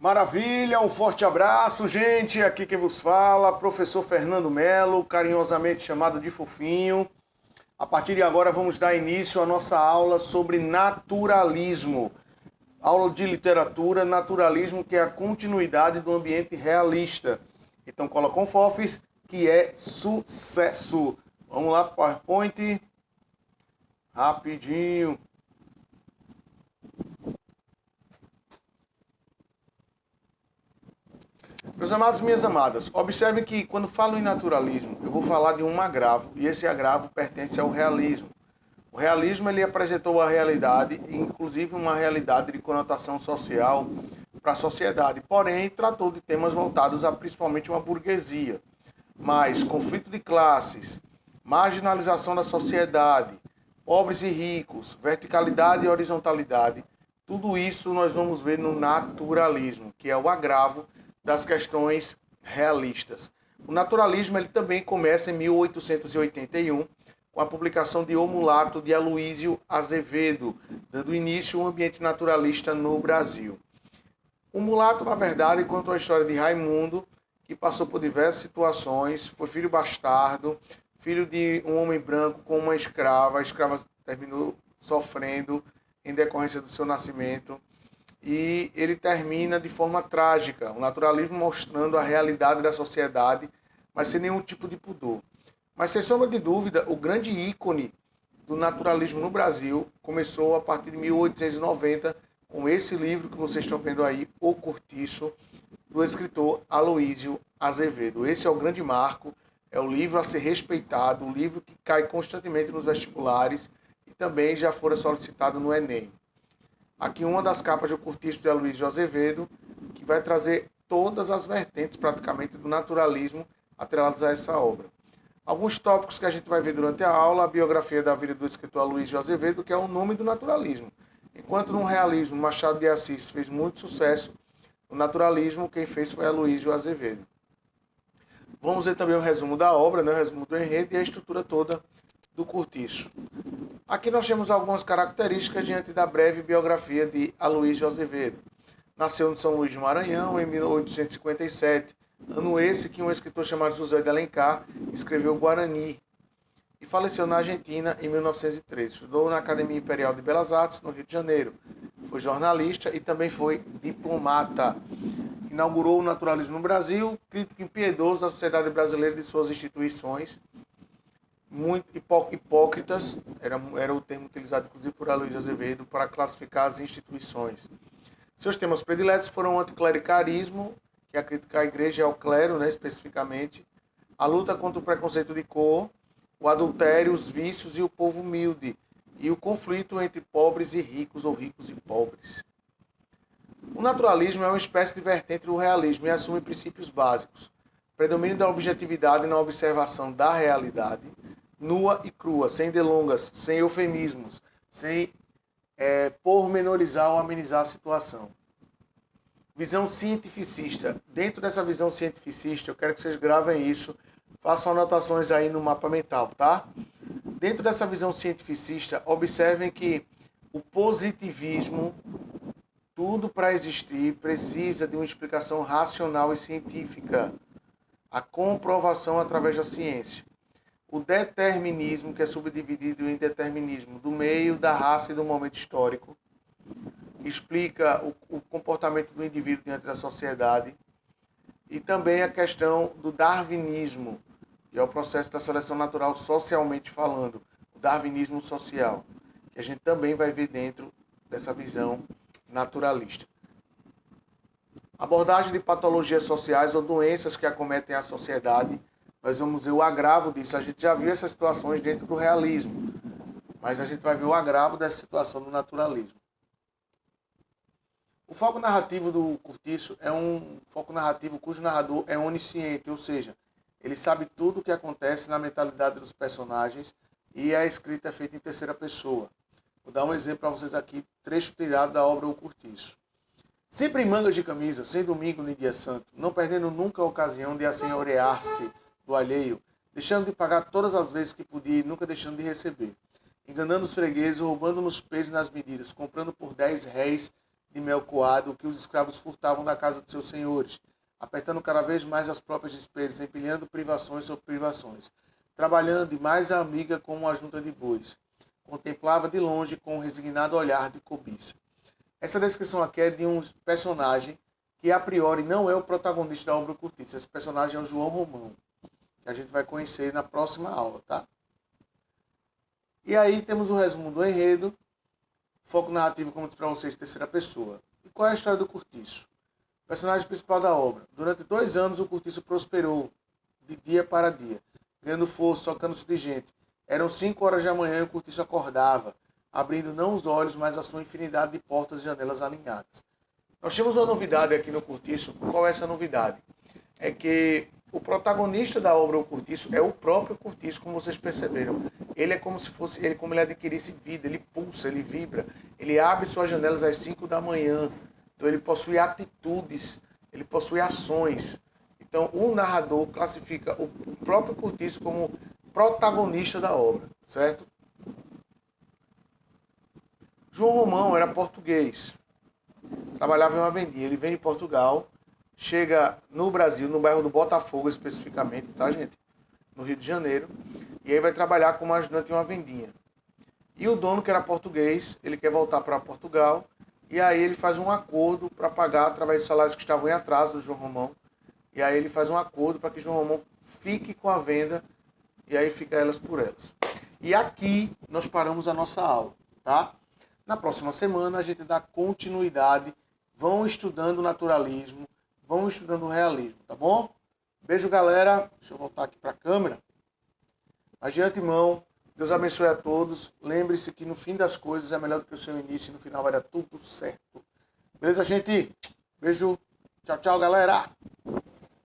Maravilha, um forte abraço, gente. Aqui quem vos fala, professor Fernando Melo, carinhosamente chamado de Fofinho. A partir de agora vamos dar início à nossa aula sobre naturalismo. Aula de literatura, naturalismo, que é a continuidade do ambiente realista. Então cola com fofes, que é sucesso. Vamos lá, PowerPoint. Rapidinho. Meus amados, minhas amadas, observem que quando falo em naturalismo, eu vou falar de um agravo, e esse agravo pertence ao realismo. O realismo ele apresentou a realidade, inclusive uma realidade de conotação social para a sociedade, porém tratou de temas voltados a principalmente uma burguesia. Mas conflito de classes, marginalização da sociedade, pobres e ricos, verticalidade e horizontalidade, tudo isso nós vamos ver no naturalismo, que é o agravo das questões realistas. O naturalismo ele também começa em 1881, com a publicação de O Mulato, de Aloísio Azevedo, dando início ao ambiente naturalista no Brasil. O Mulato, na verdade, conta a história de Raimundo, que passou por diversas situações, foi filho bastardo, filho de um homem branco com uma escrava, a escrava terminou sofrendo em decorrência do seu nascimento, e ele termina de forma trágica, o naturalismo mostrando a realidade da sociedade, mas sem nenhum tipo de pudor. Mas, sem sombra de dúvida, o grande ícone do naturalismo no Brasil começou a partir de 1890, com esse livro que vocês estão vendo aí, O Cortiço, do escritor Aloísio Azevedo. Esse é o grande marco, é o livro a ser respeitado, o livro que cai constantemente nos vestibulares e também já fora solicitado no Enem. Aqui uma das capas do Cortiço de Aloísio Azevedo, que vai trazer todas as vertentes praticamente do naturalismo atreladas a essa obra. Alguns tópicos que a gente vai ver durante a aula, a biografia da vida do escritor Aloísio Azevedo, que é o nome do naturalismo. Enquanto no realismo Machado de Assis fez muito sucesso, no naturalismo quem fez foi Aloísio Azevedo. Vamos ver também o resumo da obra, né? O resumo do enredo e a estrutura toda do Cortiço. Aqui nós temos algumas características diante da breve biografia de Aloísio Azevedo. Nasceu em São Luís do Maranhão em 1857, ano esse que um escritor chamado José de Alencar escreveu Guarani, e faleceu na Argentina em 1913. Estudou na Academia Imperial de Belas Artes, no Rio de Janeiro. Foi jornalista e também foi diplomata. Inaugurou o naturalismo no Brasil, crítico impiedoso da sociedade brasileira e de suas instituições, muito hipócritas, era o termo utilizado inclusive por Aloísio Azevedo para classificar as instituições. Seus temas prediletos foram o anticlericarismo, que é a crítica à igreja e ao clero, né, especificamente, a luta contra o preconceito de cor, o adultério, os vícios e o povo humilde, e o conflito entre pobres e ricos ou ricos e pobres. O naturalismo é uma espécie de vertente do realismo e assume princípios básicos. Predomínio da objetividade na observação da realidade, nua e crua, sem delongas, sem eufemismos, sem pormenorizar ou amenizar a situação. Visão cientificista. Dentro dessa visão cientificista, eu quero que vocês gravem isso, façam anotações aí no mapa mental, tá? Dentro dessa visão cientificista, observem que o positivismo, tudo para existir, precisa de uma explicação racional e científica. A comprovação através da ciência. O determinismo, que é subdividido em determinismo do meio, da raça e do momento histórico, explica o comportamento do indivíduo diante da sociedade. E também a questão do darwinismo, que é o processo da seleção natural socialmente falando, o darwinismo social, que a gente também vai ver dentro dessa visão naturalista. Abordagem de patologias sociais ou doenças que acometem a sociedade. Nós vamos ver o agravo disso. A gente já viu essas situações dentro do realismo, mas a gente vai ver o agravo dessa situação do naturalismo. O foco narrativo do Cortiço é um foco narrativo cujo narrador é onisciente, ou seja, ele sabe tudo o que acontece na mentalidade dos personagens e a escrita é feita em terceira pessoa. Vou dar um exemplo para vocês aqui, trecho tirado da obra O Cortiço. Sempre em mangas de camisa, sem domingo nem dia santo, não perdendo nunca a ocasião de assenhorear-se do alheio, deixando de pagar todas as vezes que podia e nunca deixando de receber, enganando os fregueses, roubando nos pesos e nas medidas, comprando por 10 réis de mel coado que os escravos furtavam da casa dos seus senhores, apertando cada vez mais as próprias despesas, empilhando privações sobre privações, trabalhando de mais a amiga como uma junta de bois. Contemplava de longe com um resignado olhar de cobiça. Essa descrição aqui é de um personagem que a priori não é o protagonista da obra Curtiço. Esse personagem é o João Romão, que a gente vai conhecer na próxima aula, tá? E aí temos o resumo do enredo, foco narrativo, como disse para vocês, terceira pessoa. E qual é a história do Curtiço? O personagem principal da obra. Durante 2 anos o Curtiço prosperou de dia para dia, ganhando força, socando-se de gente. Eram 5 horas da manhã e o Curtiço acordava, abrindo não os olhos, mas a sua infinidade de portas e janelas alinhadas. Nós temos uma novidade aqui no Curtiço. Qual é essa novidade? É que o protagonista da obra O Curtiço é o próprio Curtiço, como vocês perceberam. Ele é como se fosse, como ele adquirisse vida, ele pulsa, ele vibra, ele abre suas janelas às 5 da manhã. Então ele possui atitudes, ele possui ações. Então o narrador classifica o próprio Curtiço como protagonista da obra, certo? João Romão era português, trabalhava em uma vendinha. Ele vem de Portugal, chega no Brasil, no bairro do Botafogo especificamente, tá, gente? No Rio de Janeiro. E aí vai trabalhar como ajudante em uma vendinha. E o dono, que era português, ele quer voltar para Portugal. E aí ele faz um acordo para pagar através dos salários que estavam em atraso do João Romão. E aí ele faz um acordo para que João Romão fique com a venda. E aí fica elas por elas. E aqui nós paramos a nossa aula, tá? Na próxima semana a gente dá continuidade, vão estudando o naturalismo, vão estudando o realismo, tá bom? Beijo, galera. Deixa eu voltar aqui para a câmera. Mas de antemão, Deus abençoe a todos. Lembre-se que no fim das coisas é melhor do que o seu início e no final vai dar tudo certo. Beleza, gente? Beijo. Tchau, tchau, galera.